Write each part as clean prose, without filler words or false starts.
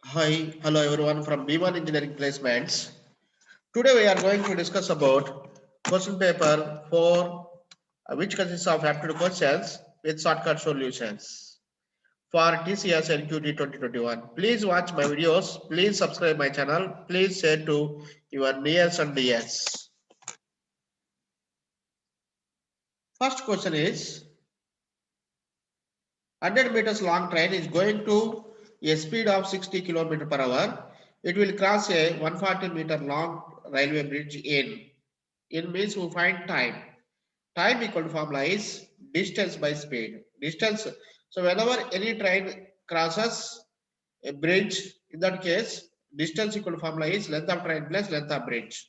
Hi, hello everyone from B1 Engineering Placements. Today we are going to discuss about question paper 4, which consists of aptitude questions with shortcut solutions for TCS NQT 2021. Please watch my videos. Please subscribe my channel. Please share to your nears and dears. First question is 100 meters long train is going to a speed of 60 km per hour. It will cross a 140-meter long railway bridge in means we find time. Time equal to formula is distance by speed. Distance. So whenever any train crosses a bridge, in that case, distance equal to formula is length of train plus length of bridge.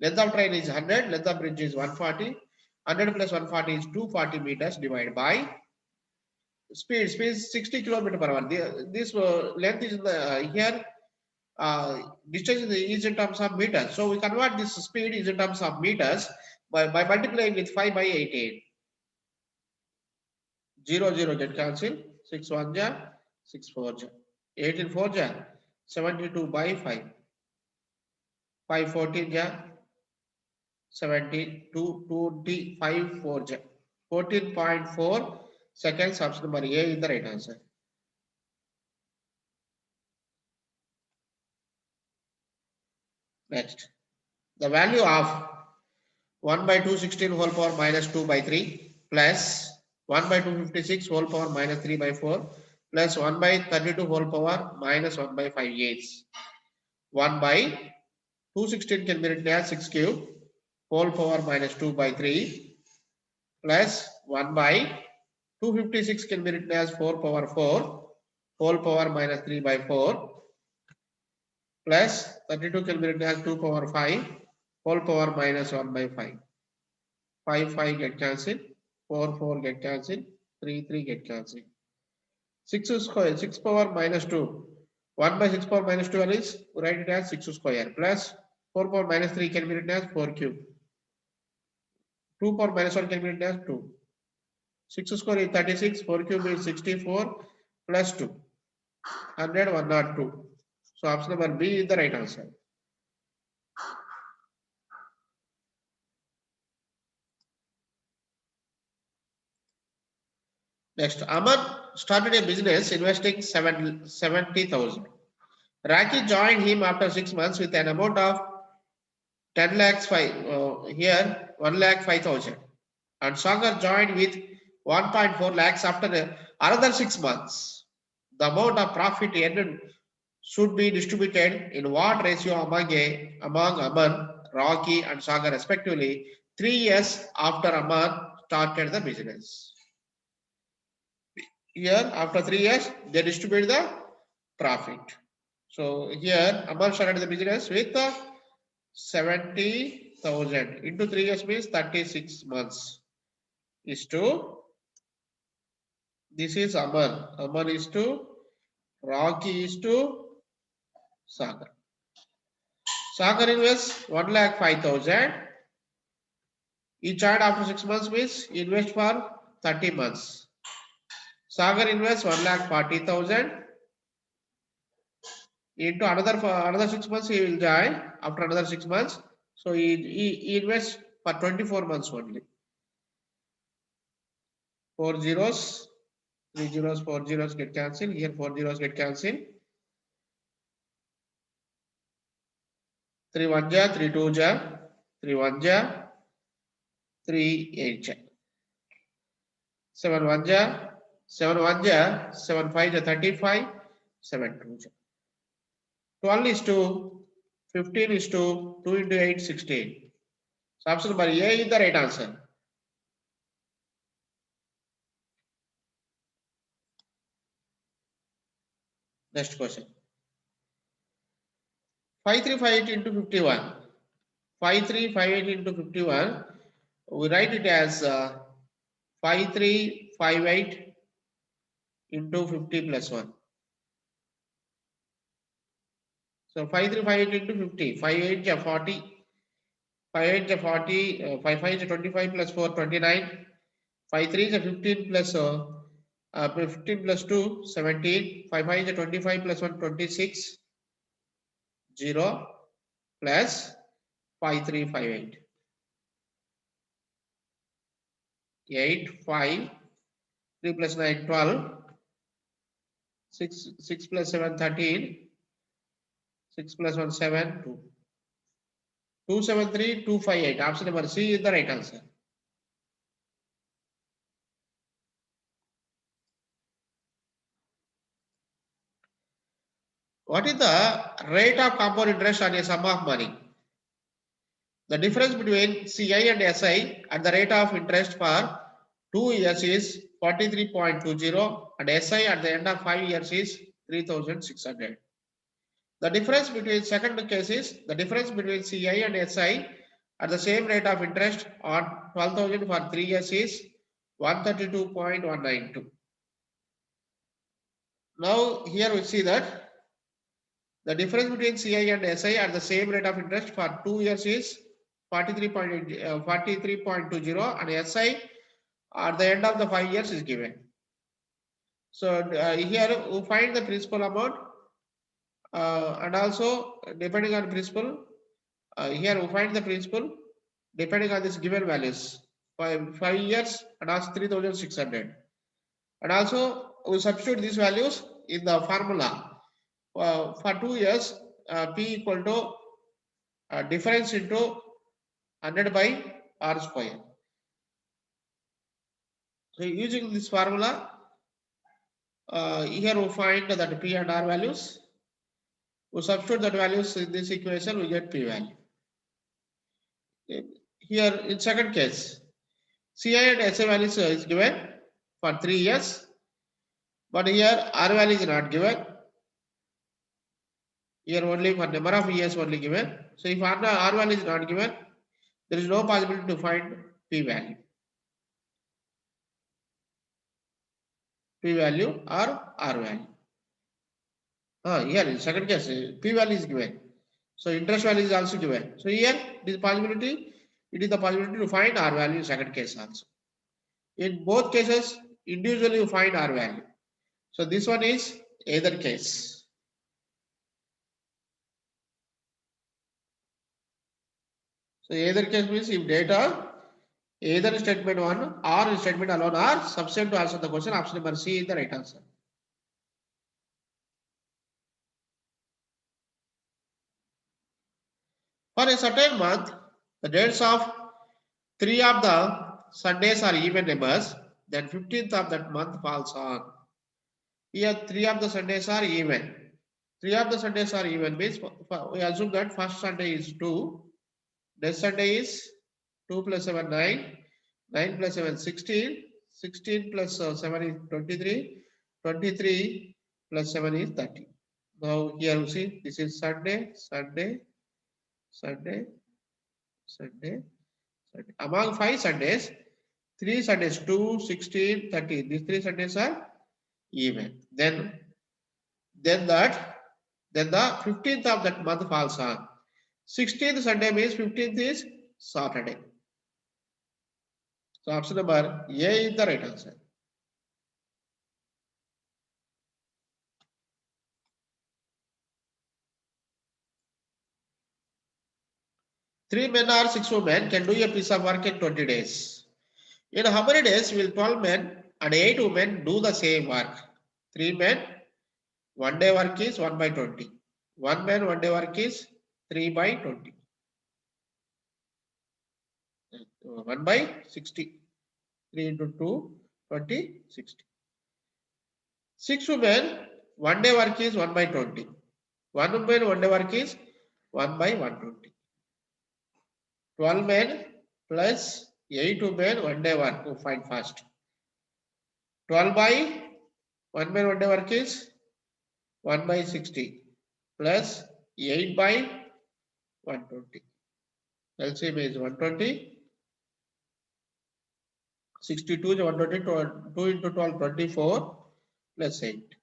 Length of train is 100, length of bridge is 140. 100 plus 140 is 240 meters divided by speed is 60 kilometer per hour. This length is in the here distance is in terms of meters. So we convert this speed is in terms of meters by multiplying with 5 by 18. 0 0 get cancelled. 6 1 ja, 6 4 ja, 18 4 ja, 72 by 5. 5 14 ja, 72 25 4 ja. 14.4 seconds. Option number A is the right answer. Next, the value of 1 by 216 whole power minus 2 by 3 plus 1 by 256 whole power minus 3 by 4 plus 1 by 32 whole power minus 1 by 5 eighths. 1 by 216 can be written as 6 cube whole power minus 2 by 3 plus 1 by 256 can be written as 4 power 4 whole power minus 3 by 4 plus 32 can be written as 2 power 5 whole power minus 1 by 5. 5 5 get cancelled, 4 4 get cancelled, 3 3 get cancelled. 6 square, 6 power minus 2. 1 by 6 power minus 2 is write it as 6 square plus 4 power minus 3 can be written as 4 cube. 2 power minus 1 can be written as 2. 6 square is 36, 4 cube is 64 plus 2. 100 102. So option number B is the right answer. Next, Aman started a business investing 70,000. Raki joined him after 6 months with an amount of 10 lakhs here 1 lakh 5,000. And Sagar joined with 1.4 lakhs after another 6 months. The amount of profit earned should be distributed in what ratio among Aman, Rocky, and Sagar respectively 3 years after Aman started the business. Here, after 3 years, they distribute the profit. So here, Aman started the business with 70,000 into 3 years means 36 months. Is to this is Aman. Aman is to Rocky is to Sagar. Sagar invests 1 lakh 5,000. He joined after 6 months means invest for 30 months. Sagar invests 1 lakh 40,000 into another 6 months he will join after another 6 months. So he invests for 24 months only. 4 zeros, 3 zeros, 4 zeros get cancelled. Here 4 zeros get cancelled. 3 1 ja, 3 2 ja, 3 1 ja, 3 8 ja. 7 1 ja, 7 1 ja, 7 5 ja 35, 7 2 ja. 12 is to 15 is to 2 into 8 16. So option number A is the right answer. Next question. 5358 into 51. 5358 into 51. We write it as 5358 into 50 plus 1. So 5358 into 50. 58 is 40. 58 is 40. 55 is 25 plus 4 29. 53 is 15 plus 15 plus 2, 17. 5 5 is 25 plus 1, 26. 0 plus 5358. 8, 5, 3 plus 9, 12. 6 plus 7, 13. 6 plus 1, 7, 2. 273, 258. Option number C is the right answer. What is the rate of compound interest on a sum of money? The difference between CI and SI at the rate of interest for 2 years is 43.20 and SI at the end of 5 years is 3600. The difference between second case is the difference between CI and SI at the same rate of interest on 12,000 for 3 years is 132.192. Now here we see that the difference between CI and SI at the same rate of interest for 2 years is 43.20 and SI at the end of the 5 years is given. So here we find the principal amount and also depending on principal, here we find the principal depending on this given values. 5 years and also 3600. And also we substitute these values in the formula. For 2 years, P equal to difference into 100 by R square. So using this formula, here we find that P and R values. We substitute that values in this equation, we get P value. Here in second case, CI and SI values is given for 3 years, but here R value is not given. Here only for number of years only given. So if R value is not given, there is no possibility to find P value. P value or R value. Here in second case, P value is given. So interest value is also given. So here it is the possibility to find R value in second case also. In both cases, individually you find R value. So this one is either case. So either case means if data either in statement 1 or in statement alone are sufficient to answer the question, option number C is the right answer. For a certain month, the dates of 3 of the Sundays are even numbers, then 15th of that month falls on. Here 3 of the Sundays are even. 3 of the Sundays are even means we assume that first Sunday is 2, next Sunday is 2 plus 7 9, 9 plus 7 16, 16 plus 7 is 23, 23 plus 7 is 30. Now here you see this is Sunday, Sunday, Sunday, Sunday, Sunday. Among 5 Sundays, 3 Sundays 2, 16, 30. These 3 Sundays are even. Then the 15th of that month falls on. 16th Sunday means 15th is Saturday. So option number A is the right answer. Three men or 6 women can do a piece of work in 20 days. In how many days will 12 men and 8 women do the same work? 3 men, 1 day work is 1 by 20. 1 man, 1 day work is 3 by 20. 1 by 60. 3 into 2, 20, 60. 6 women, 1 day work is 1 by 20. 1 woman, 1 day work is 1 by 120. 12 men plus 8 women, 1 day work. We'll find first. 12 by 1 man, 1 day work is 1 by 60 plus 8 by 120. LCM is 120. 62 is 120, 2 into 12, 24 plus 8.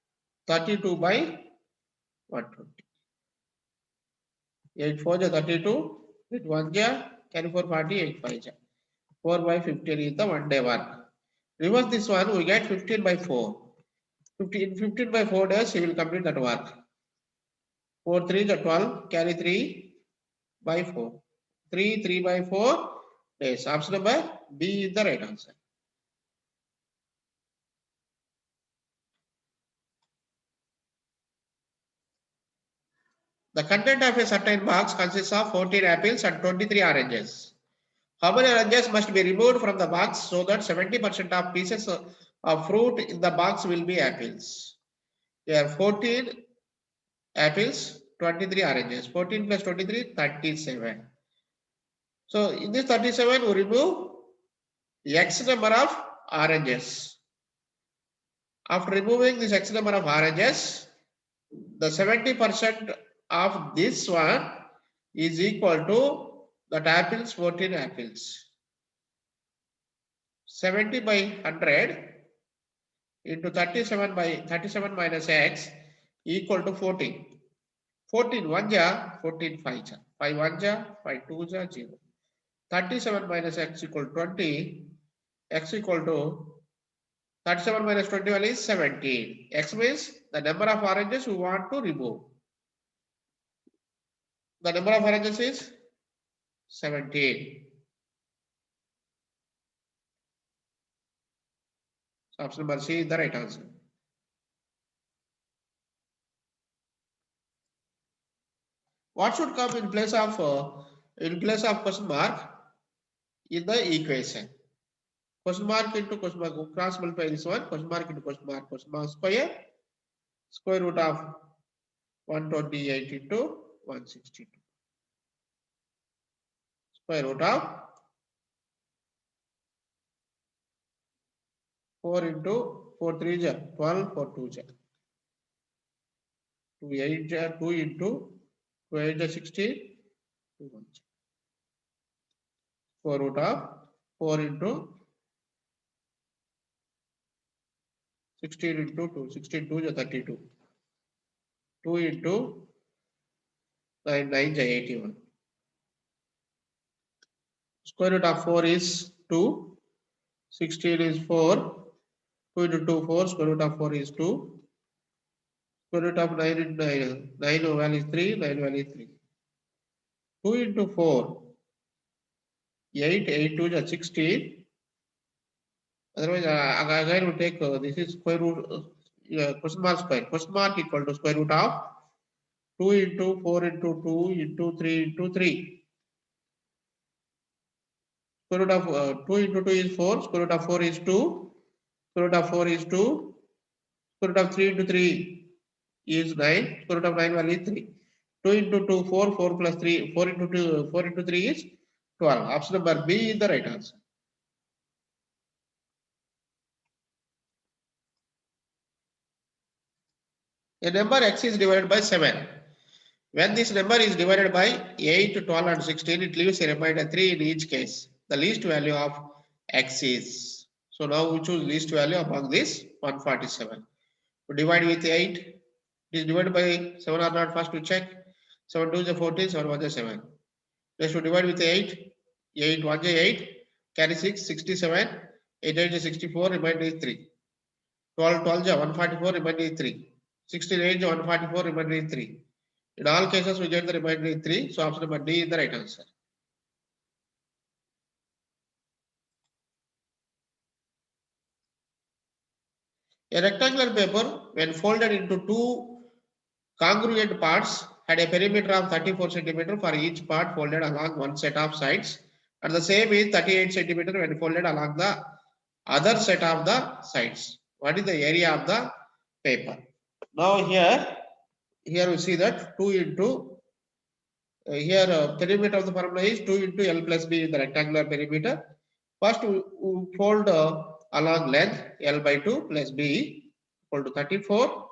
32 by 120. 8 4 is 32. 8 1 is 4 40, 8 5 is 4 by 15 is the 1 day work. Reverse this one, we get 15 by 4. 15 by 4 days, he will complete that work. 4 3 is 12, carry 3 by 4. 3 by 4 days. Option number B is the right answer. The content of a certain box consists of 14 apples and 23 oranges. How many oranges must be removed from the box so that 70% of pieces of fruit in the box will be apples? There are 14 apples, 23 oranges. 14 plus 23, 37. So in this 37, we remove X number of oranges. After removing this X number of oranges, the 70% of this one is equal to that apples, 14 apples. 70 by 100 into 37 by 37 minus X equal to 14. 14 1 ja, 14 5 ja. 5 1 ja, 5 2 ja, 0. 37 minus X equal to 20. X equal to 37 minus 21 is 17. X means the number of oranges we want to remove. The number of oranges is 17. So option number C is the right answer. What should come in place of question mark in the equation? Question mark into question mark, cross multiply this one, question mark into question mark square root of 128 into 162. Square root of 4 into 4 3 ja, 12, 4 2 ja. 2 8 ja, 2 into 2 8 ja, 16, 2 1 ja. Square root of 4 into 16 into 2, 16 2 ja, 32. 2 into 9 9 ja, 81. Square root of 4 is 2. 16 is 4. 2 into 2 4. Square root of 4 is 2. Square root of 9 into 9. 9 value is 3. 9 value is 3. 2 into 4. 8. 8 2 is 16. Otherwise, again we take this is square root question mark square. Question mark equal to square root of 2 into 4 into 2 into 3 into 3. Square root of 2 into 2 is 4. Square root of 4 is 2. Square root of 4 is 2. Square root of 3 into 3 is 9. Square root of 9 value is 3. 2 into 2, 4. 4 plus 3. 4 into 2, 4 into 3 is 12. Option number B is the right answer. A number x is divided by 7. When this number is divided by 8, 12 and 16, it leaves a remainder 3 in each case. The least value of x is. So now we choose least value among this 147. We divide with 8. It is divided by 7 or not. First we check. 7 2 is 14, 7 1 is 7. Next we divide with 8. 8 1 is 8. Carry 6, 67. 8 8 is 64, remainder is 3. 12 12 is 144, remainder is 3. 16 8 is 144, remainder is 3. In all cases, we get the remainder is 3. So option number D is the right answer. A rectangular paper, when folded into two congruent parts, had a perimeter of 34 centimeter for each part folded along one set of sides, and the same is 38 centimeter when folded along the other set of the sides. What is the area of the paper? Now here we see that 2 into perimeter of the formula is 2 into L plus B in the rectangular perimeter. First we fold along length L by 2 plus B equal to 34.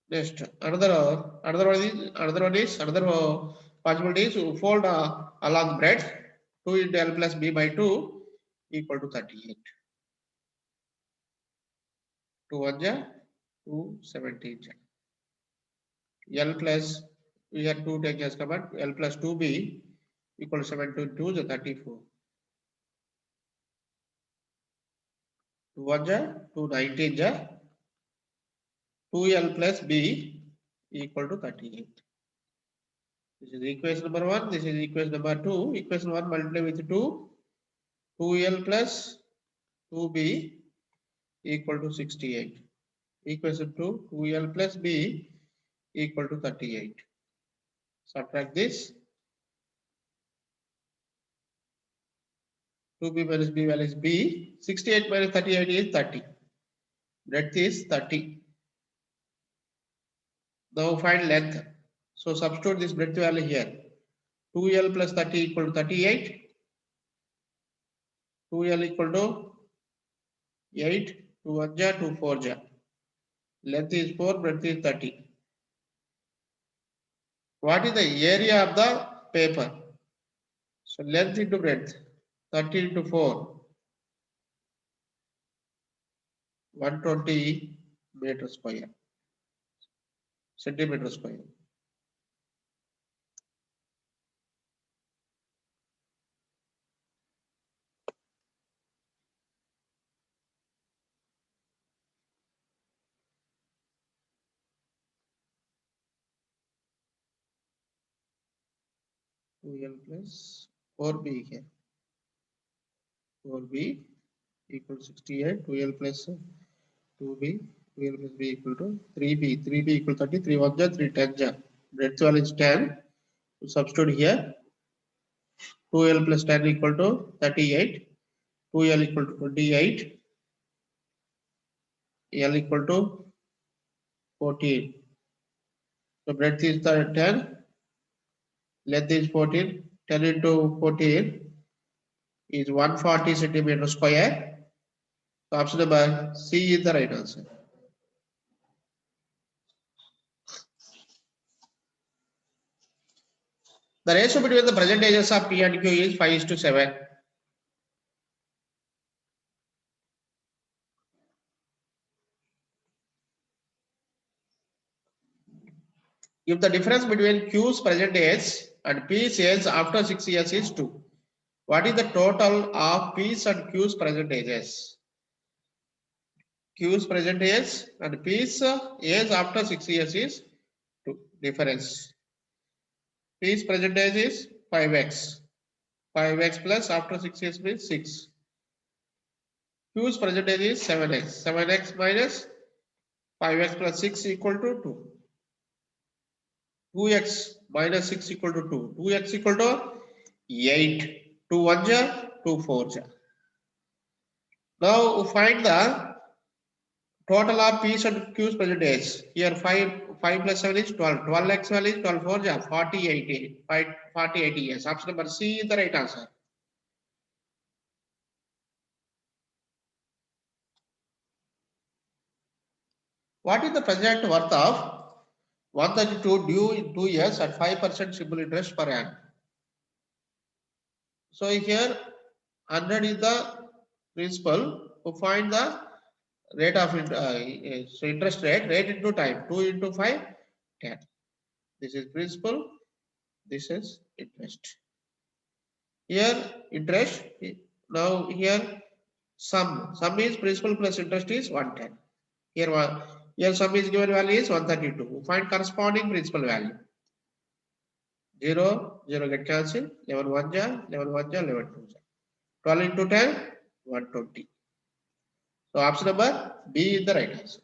Next another possibility is to fold along breadth 2 into L plus B by 2 equal to 38. 2 1 ja, 2 17 ja. L plus we have 2 take as common L plus 2B equal to 7 to 2 is 34. 2 1 ja, 2 19 ja, 2L plus B equal to 38. This is equation number 1. This is equation number 2. Equation 1 multiply with 2. 2L plus 2B equal to 68. Equation 2. 2L plus B equal to 38. Subtract this. 2B minus B value is B. 68 minus 38 is 30. Breadth is 30. Now find length. So substitute this breadth value here. 2L plus 30 equal to 38. 2L equal to 8. 2 1 ja, 2 4 ja. Length is 4, breadth is 30. What is the area of the paper? So length into breadth. 30 into 4. 120 meter square. Centimeter square. Two L plus 4B here. 4B equal to 68. 2L plus 2B. 2L plus B equal to 3B. 3B equal to 30. 3 1 ja, 3 10 ja. Breadth value is 10. So substitute here. 2L plus 10 equal to 38. 2L equal to 28. L equal to 14. So breadth is 10. Length is 14. 10 into 14 is 140 centimeter square. So option number C is the right answer. The ratio between the percentages of P and Q is 5:7. If the difference between Q's percentage and P sales after 6 years is 2, what is the total of P's and Q's percentages? Q's percentage and P's age after 6 years is 2. Difference. P's percentage is 5x. 5x plus after 6 years means 6. Q's percentage is 7x. 7x minus 5x plus 6 equal to 2. 2x minus 6 equal to 2. 2x equal to 8. 2 1 ja, 2 4 ja. Now find the total of P's and Q's percentage. Here 5 plus 7 is 12. 12x value is 12 4 ja, 40 80. 40 80 years. Option number C is the right answer. What is the present worth of 132 due in 2 years at 5% simple interest per annum? So here 100 is the principal. To find the rate of so interest rate into time, 2 into 5, 10. This is principal, this is interest. Here interest, now here sum is principal plus interest is 110. Here sum is given value is 132. Find corresponding principal value. 0, 0 get cancelled, 11 1 ja, 11 1 ja, 11 2 ja. 12 into 10, 120. So option number B is the right answer.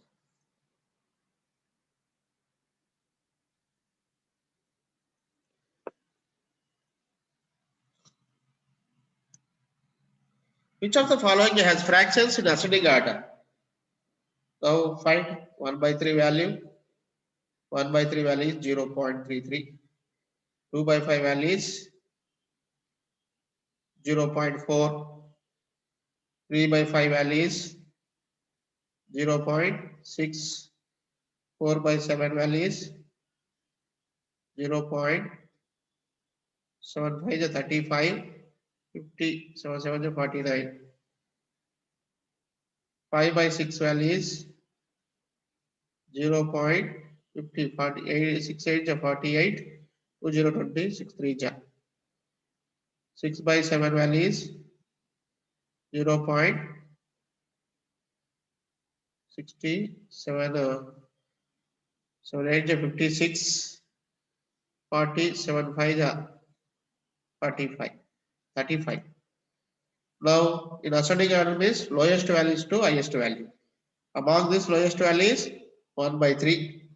Which of the following has fractions in ascending order? Now find 1 by 3 value. 1 by 3 value is 0.33. 2 by 5 value is 0.4. 3 by 5 value is 0.6. 4 by 7 value is 0.75 is 35. 50, 7 is 49. 5 by 6 value is 0.50, 48, 6 8 is 48. 2 0 20, 6 3 ja. 6 by 7 value is 0.75. 67, 7, 8, 56, 40, 7, 5, 45, 35. Now, in ascending order means lowest value is to highest value. Among this lowest value is 1 by 3.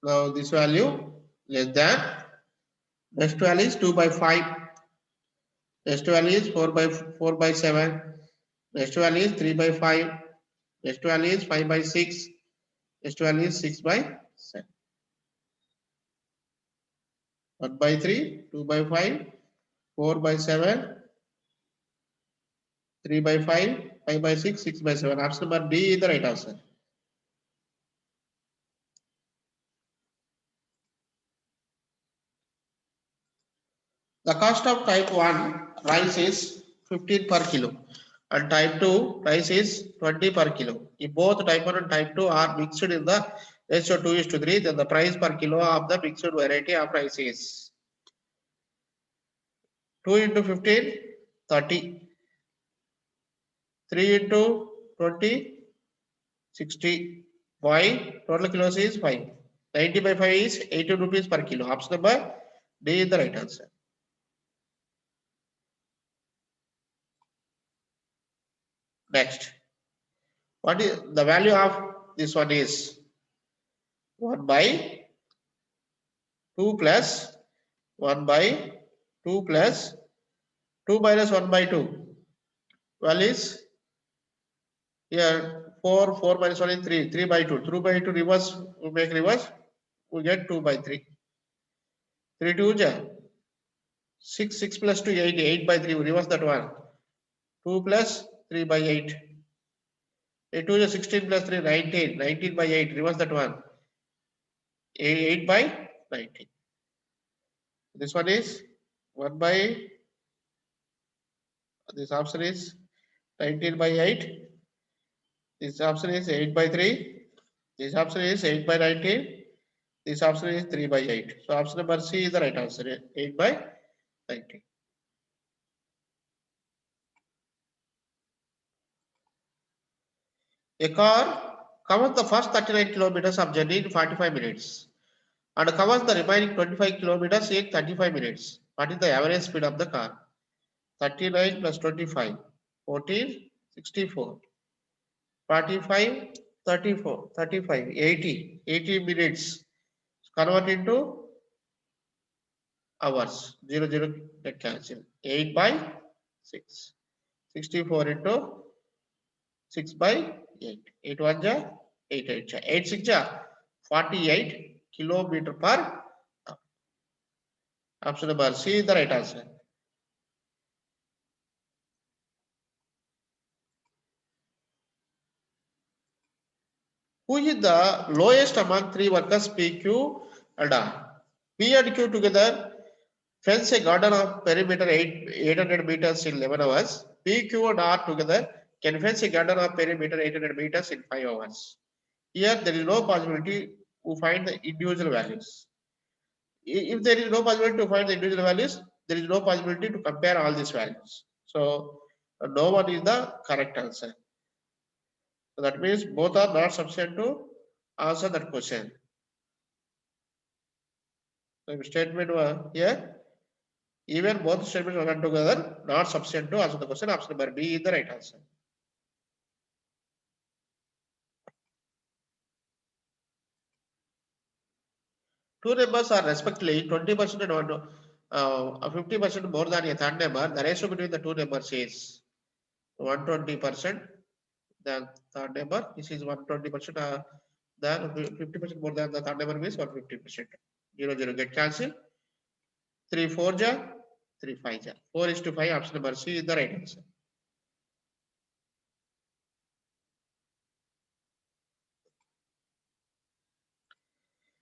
Now, this value less than. Next value is 2 by 5. Next value is 4 by 7. Next value is 3 by 5. Next value is 5 by 6. Next value is 6 by 7. 1 by 3, 2 by 5, 4 by 7, 3 by 5, 5 by 6, 6 by 7. Option number D is the right answer. The cost of type 1 rice is 15 per kilo and type 2 rice is 20 per kilo. If both type 1 and type 2 are mixed in the ratio 2:3, then the price per kilo of the mixed variety of rice is 2 into 15, 30. 3 into 20, 60. Why? Total kilos is 5. 90 by 5 is 18 rupees per kilo. Option number D is the right answer. Next. What is the value of this one is 1 by 2 plus 1 by 2 plus 2 minus 1 by 2. Value is here 4, 4 minus 1 is 3, 3 by 2. 3 by 2 reverse, we make reverse, we get 2 by 3. 3 2 ja. 6, 6 plus 2, 8, 8 by 3, we reverse that one. 2 plus 3 by 8. 8 2 is 16 plus 3, 19. 19 by 8, reverse that one. 8 by 19. This one is 1 by, this option is 19 by 8. This option is 8 by 3. This option is 8 by 19. This option is 3 by 8. So option number C is the right answer, 8 by 19. A car covers the first 39 kilometers of journey in 45 minutes and covers the remaining 25 kilometers in 35 minutes. What is the average speed of the car? 39 plus 25, 14, 64, 45, 34, 35, 80, 80 minutes. Convert into hours. 0, 0 get cancelled. 8 by 6. 64 into 6 by 8. 8 1 ja, 8 8 ja. 8 6 ja, 48 kilometer per hour. Option number C is the right answer. Who is the lowest among three workers P, Q and R? P and Q together fence a garden of perimeter 800 meters in 11 hours. P, Q and R together can fence a garden of perimeter 800 meters in 5 hours. Here there is no possibility to find the individual values. If there is no possibility to find the individual values, there is no possibility to compare all these values. So no one is the correct answer. So that means both are not sufficient to answer that question. So statement here, even both statements are together, not sufficient to answer the question. Option number B is the right answer. Two numbers are respectively 20% and 50% more than a third number. The ratio between the two numbers is 120%. The third number, this is 120%. Then 50% more than the third number means 150%. 0 0 get cancelled. 3 4 ja, 3 5 ja. 4 is to 5. Option number C is the right answer.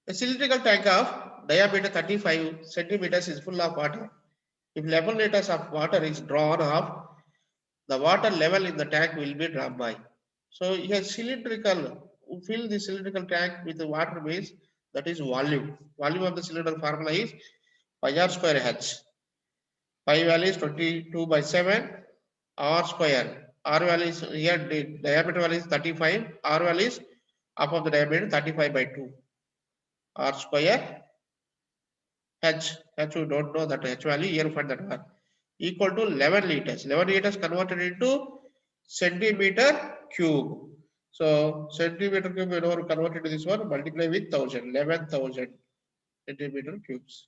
A cylindrical tank of diameter 35 centimeters is full of water. If 11 liters of water is drawn off, the water level in the tank will be dropped by. So a cylindrical, fill the cylindrical tank with the water means that is volume. Volume of the cylinder formula is pi r square h. Pi value is 22 by 7 r square. R value is here, the diameter value is 35, R value is half of the diameter 35 by 2. R square H we don't know that H value, here find that R equal to 11 liters. 11 liters converted into centimeter cube. So centimeter cube, you know, converted to this one, multiply with 1000, 11,000 centimeter cubes.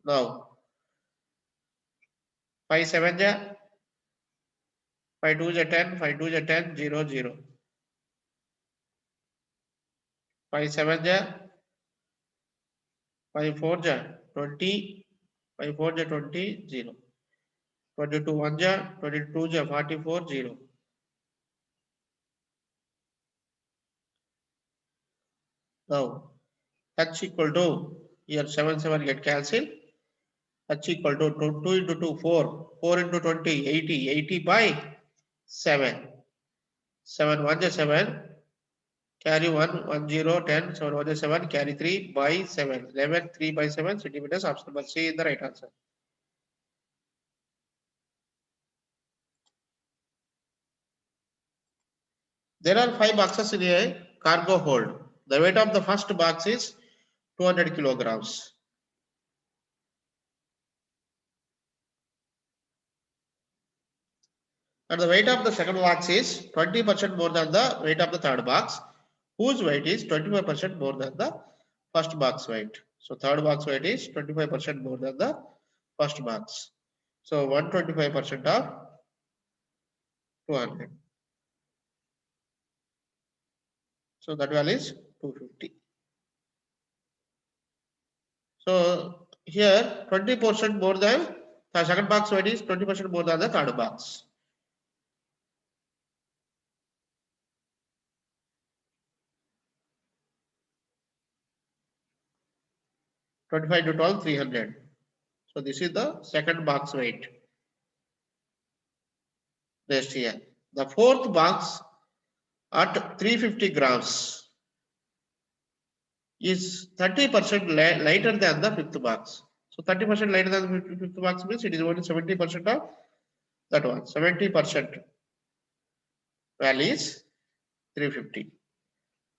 Now 5 7 ja, 5 2 ja 10, 5 2 ja 10, 0 0. 5 7 ja, 5 4 ja 20, 5 4 ja 20, 0. 22 1 ja, 22 ja 44, 0. Now H equal to, here 7 7 get cancelled. H equal to 2 into 2 4, 4 into 20 80, 80 by 7. 7 1 ja 7, carry 1 1 0 10, 7 1 ja 7, carry 3 by 7, 11 3 by 7 centimeters. Option number C is the right answer. There are 5 boxes in a cargo hold. The weight of the first box is 200 kilograms. And the weight of the second box is 20% more than the weight of the third box, whose weight is 25% more than the first box weight. So third box weight is 25% more than the first box. So 125% of 200. So that value is 250. So here 20% more than the second box weight is 20% more than the third box. Twenty-five to 12, 300. So this is the second box weight. Next here, the fourth box at 350 grams is 30% lighter than the fifth box. So 30% lighter than the fifth box means it is only 70% of that one. 70% value is 350.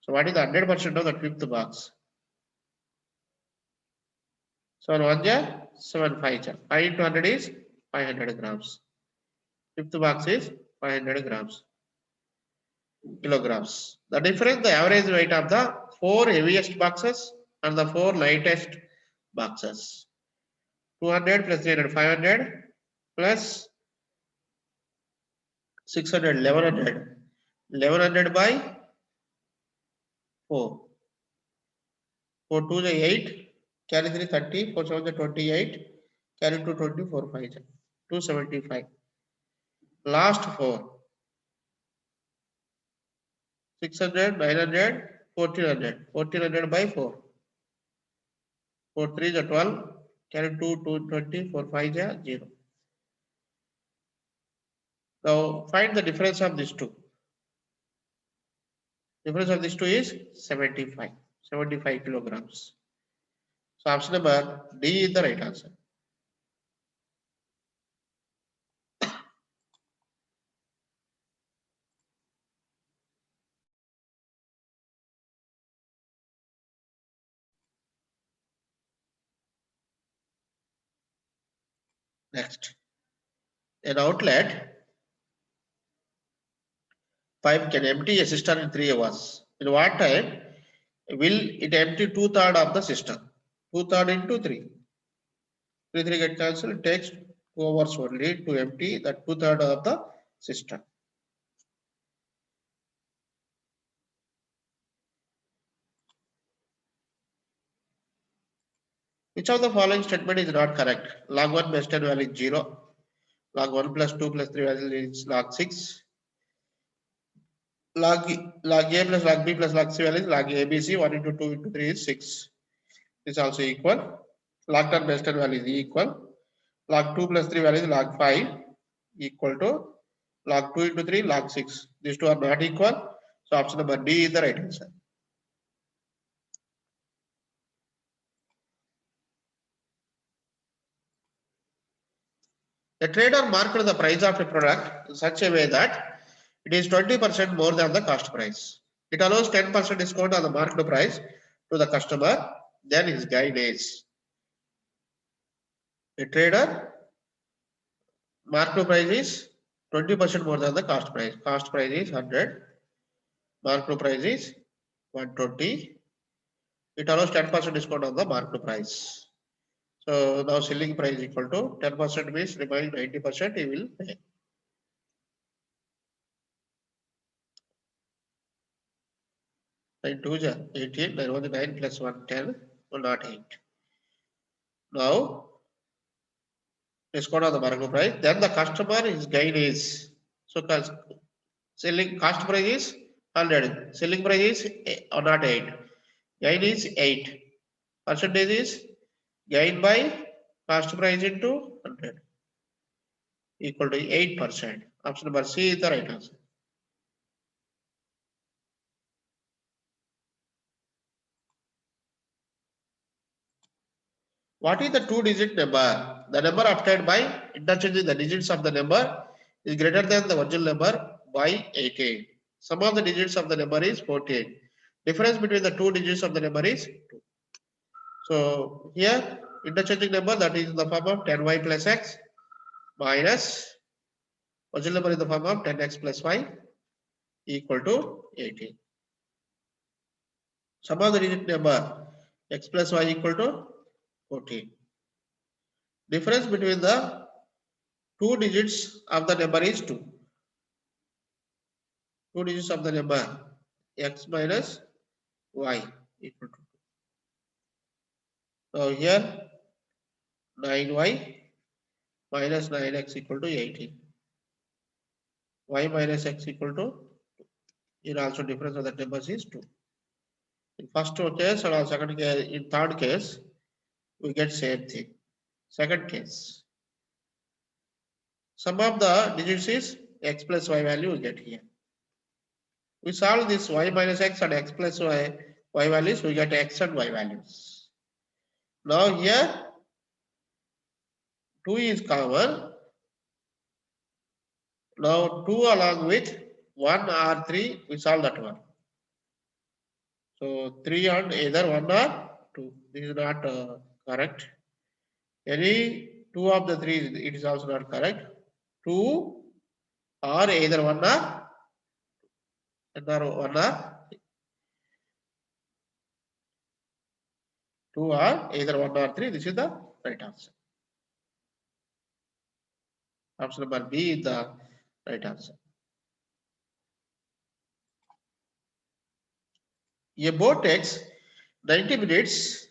So what is the 100% of that fifth box? 7 1 ja, 7 5 ja. 5 into 100 is 500 grams. Fifth box is 500 grams. Kilograms. The difference, the average weight of the 4 heaviest boxes and the 4 lightest boxes. 200 plus 300, 500 plus 600, 1100. 1100 by 4. 4 2 is 8. Carry 3 30. 4 7 is 28. Carry 2 20. 4 5 is 275. Last 4. 600, 900, 1400. 1400 by 4. 4 3 is 12. Carry 2 220. 4 5 is 0. Now find the difference of these two. Difference of these two is 75 kilograms. So option number D is the right answer. Next, an outlet pipe can empty a cistern in 3 hours. In what time will it empty 2/3 of the cistern? 2/3 into 3. 3 3 get cancelled. It takes 2 hours only to empty that 2/3 of the cistern. Which of the following statement is not correct? Log 1 base 10 value is 0. Log 1 plus 2 plus 3 value is log 6. Log A plus log B plus log C value is log ABC. 1 into 2 into 3 is 6. This is also equal. Log 10 base 10 value is equal. Log 2 plus 3 value is log 5 equal to log 2 into 3 log 6. These two are not equal. So option number D is the right answer. The trader marked the price of a product in such a way that it is 20% more than the cost price. It allows 10% discount on the marked price to the customer. Then his gain is. A trader marked price is 20% more than the cost price. Cost price is 100. Marked price is 120. It allows 10% discount on the marked price. So now selling price equal to 10% means remaining 90% he will pay. Nine 2 is 18, 9 1 9 plus 1 10, 108. Now discount on the market price, then the customer his gain is, so selling cost price is 100, selling price is 108, gain is 8, percentage is gain by cost price into 100 equal to 8%. Option number C is the right answer. What is the two-digit number? The number obtained by interchanging the digits of the number is greater than the original number by 18. Sum of the digits of the number is 14. Difference between the two digits of the number is 2. So here interchanging number, that is in the form of 10y plus x minus original number in the form of 10x plus y equal to 18. Sum of the digit number x plus y equal to 14. Difference between the two digits of the number is 2. Two digits of the number x minus y equal to 2. So here 9y minus 9x equal to 18. Y minus x equal to 2. Here also difference of the numbers is 2. In first case or second case, in third case, we get same thing. Second case, sum of the digits is x plus y value we get here. We solve this y minus x and x plus y values, we get x and y values. Now here 2 is common. Now 2 along with 1 or 3, we solve that one. So 3 and either 1 or 2. This is not correct. Any 2 of the 3, it is also not correct. 2 or either 1 or 2 or either 1 or 3. This is the right answer. Option number B is the right answer. A boat takes 90 minutes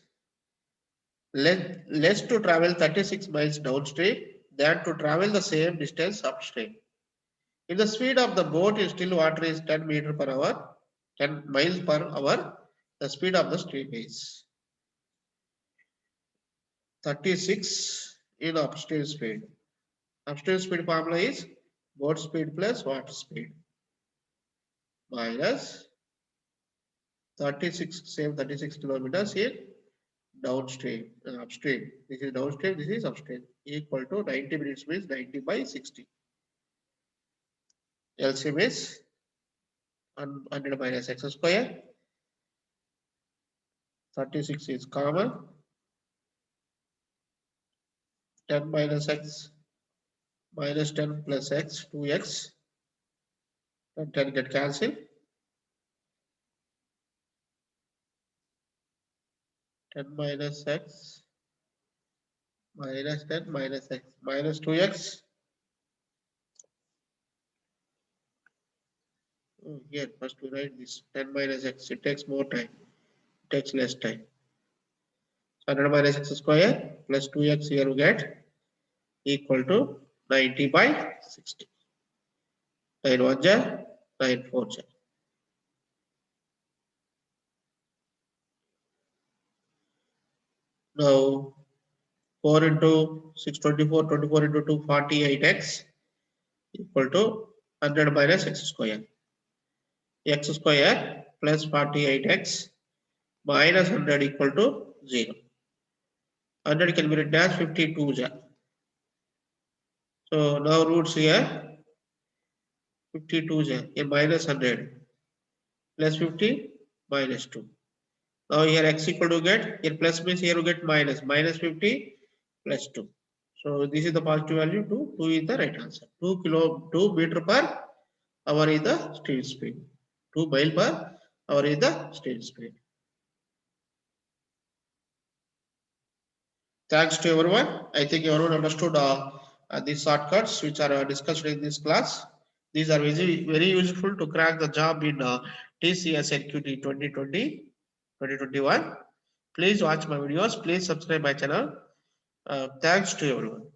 less to travel 36 miles downstream than to travel the same distance upstream. If the speed of the boat in still water is 10 meters per hour, 10 miles per hour, the speed of the stream is 36 in upstream speed. Upstream speed formula is boat speed plus water speed minus 36, same 36 kilometers in downstream, upstream. This is downstream, this is upstream. Equal to 90 minutes means 90 by 60. LCM is 100 minus x square. 36 is common. 10 minus x minus 10 plus x, 2x. And 10 get cancelled. 10 minus x minus 10 minus x minus 2x. Oh, here first we write this 10 minus x. It takes more time. It takes less time. So 100 minus x square plus 2x here we get equal to 90 by 60. 9 1 ja, 9 4 ja. Now 4 into 6 24, 24 into 2 48x equal to 100 minus x square. X square plus 48x minus 100 equal to 0. 100 can be written as 52 ja. So now roots here 52 here minus 100 plus 50 minus 2. Now here x equal to get here plus means here you get minus 50 plus 2. So this is the positive value 2. 2 is the right answer. 2 meter per hour is the street speed. 2 mile per hour is the street speed. Thanks to everyone. I think everyone understood these shortcuts which are discussed in this class. These are very useful to crack the job in TCS NQT 2020-2021. Please watch my videos. Please subscribe my channel. Thanks to everyone.